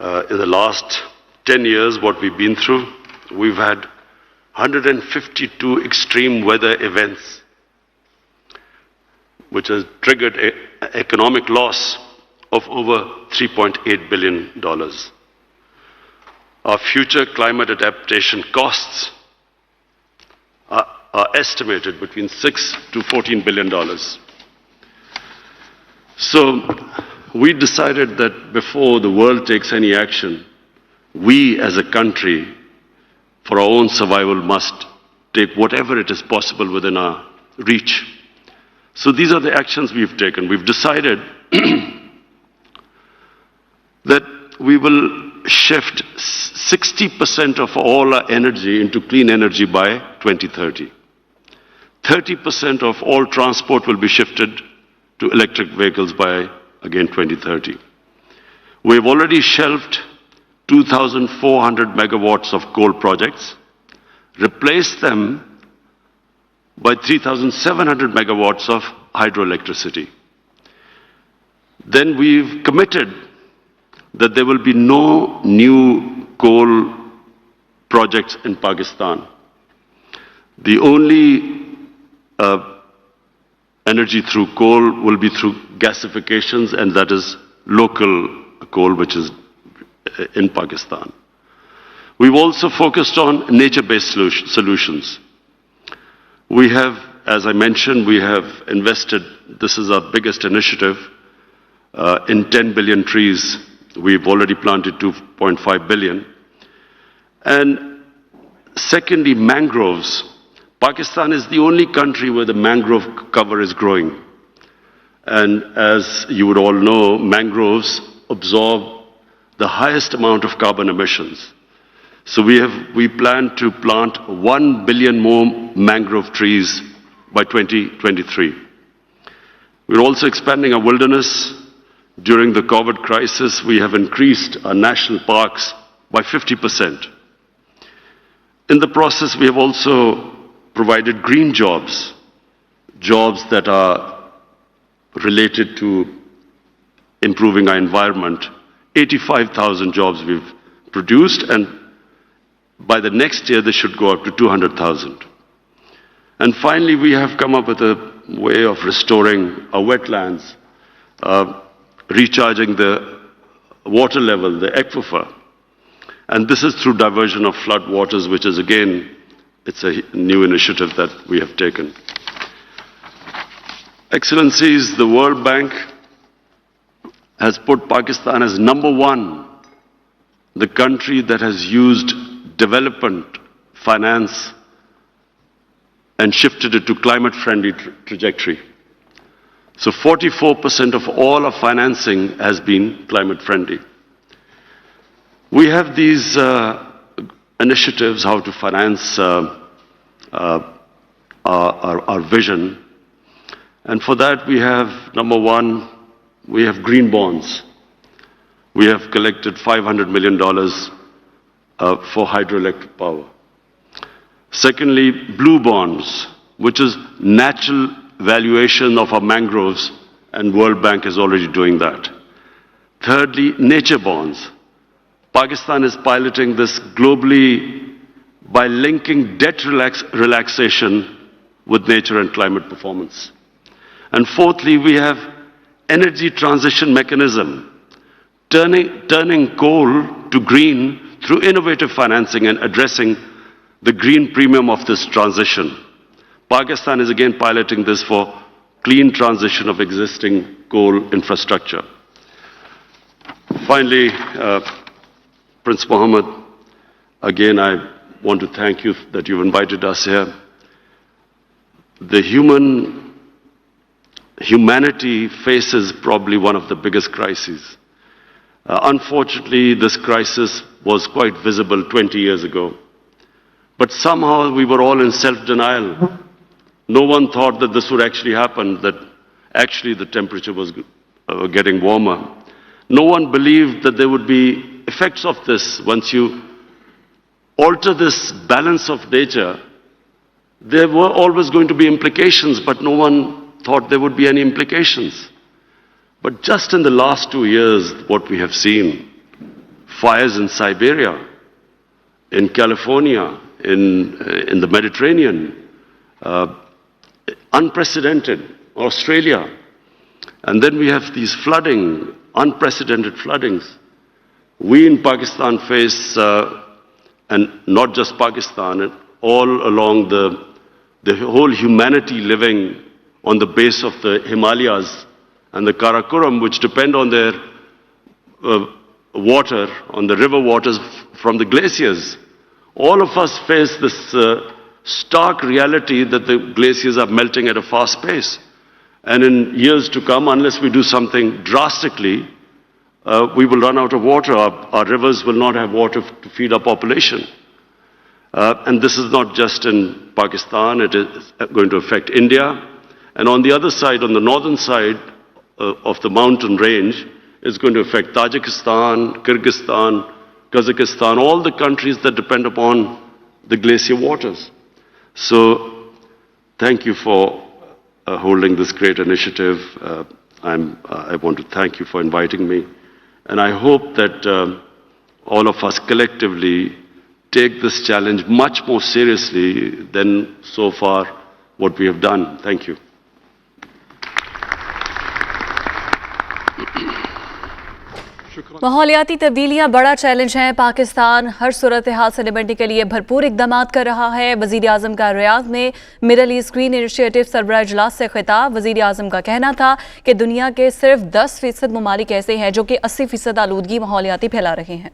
In the last 10 years, what we've been through, we've had 152 extreme weather events, which has triggered an economic loss of over $3.8 billion. Our future climate adaptation costs are estimated between $6 to $14 billion. So we decided that before the world takes any action, we as a country, for our own survival, must take whatever it is possible within our reach. So these are the actions we've taken. We've decided that we will shift 60% of all our energy into clean energy by 2030. 30% of all transport will be shifted to electric vehicles by, again, 2030. We've already shelved 2,400 megawatts of coal projects, replaced them by 3,700 megawatts of hydroelectricity. Then we've committed that there will be no new coal projects in Pakistan. The only energy through coal will be through gasifications, and that is local coal, which is in Pakistan. We've also focused on nature-based solutions. We have, as I mentioned, we have invested, this is our biggest initiative, in 10 billion trees. We've already planted 2.5 billion. And secondly, mangroves. Pakistan is the only country where the mangrove cover is growing. And as you would all know, mangroves absorb the highest amount of carbon emissions. So we plan to plant 1 billion more mangrove trees by 2023. We're also expanding our wilderness. During the COVID crisis, we have increased our national parks by 50%. In the process, we have also provided green jobs, jobs that are related to improving our environment. 85,000 jobs we've produced, and by the next year, they should go up to 200,000. And finally, we have come up with a way of restoring our wetlands, recharging the water level, the aquifer. And this is through diversion of flood waters, which is, again, it's a new initiative that we have taken. Excellencies, the World Bank has put Pakistan as number one, the country that has used development finance and shifted it to climate-friendly trajectory. So 44% of all our financing has been climate-friendly. We have these initiatives how to finance our vision. And for that we have, number one, we have green bonds. We have collected $500 million for hydroelectric power. Secondly, blue bonds, which is natural valuation of our mangroves, and World Bank is already doing that. Thirdly, nature bonds. Pakistan is piloting this globally by linking debt relaxation with nature and climate performance. And fourthly, we have energy transition mechanism, turning coal to green through innovative financing and addressing the green premium of this transition. Pakistan is again piloting this for clean transition of existing coal infrastructure. Finally, Prince Mohammed, again I want to thank you that you've invited us here. The humanity faces probably one of the biggest crises. Unfortunately, this crisis was quite visible 20 years ago. But somehow we were all in self-denial. No one thought that this would actually happen, that actually the temperature was getting warmer. No one believed that there would be effects of this. Once you alter this balance of nature, there were always going to be implications, but no one thought there would be any implications. But just in the last 2 years, what we have seen, fires in Siberia, in California, in the Mediterranean, unprecedented, Australia. And then we have these flooding, unprecedented floodings. We in Pakistan face, and not just Pakistan, all along the whole humanity living on the base of the Himalayas and the Karakoram, which depend on their water, on the river waters from the glaciers. All of us face this stark reality that the glaciers are melting at a fast pace. And in years to come, unless we do something drastically, we will run out of water. Our rivers will not have water to feed our population. And this is not just in Pakistan, it is going to affect India. And on the other side, on the northern side of the mountain range, it's going to affect Tajikistan, Kyrgyzstan, Kazakhstan, all the countries that depend upon the glacier waters. So thank you for holding this great initiative. I want to thank you for inviting me. And I hope that all of us collectively take this challenge much more seriously than so far what we have done. Thank you. माहौलियाती तब्दीलियां बड़ा challenge हैं। पाकिस्तान हर सूरत हाल से निपटने के लिए भरपूर इकदाम कर रहा है। वज़ीर-ए-आज़म का रियाद में मिडल ईस्ट ग्रीन इनिशिएटिव सरबराह इजलास से खिताब। वज़ीर-ए-आज़म का कहना था कि दुनिया के सिर्फ 10% ममालिक ऐसे हैं जो कि 80% आलूदगी माहौलियाती फैला रहे हैं।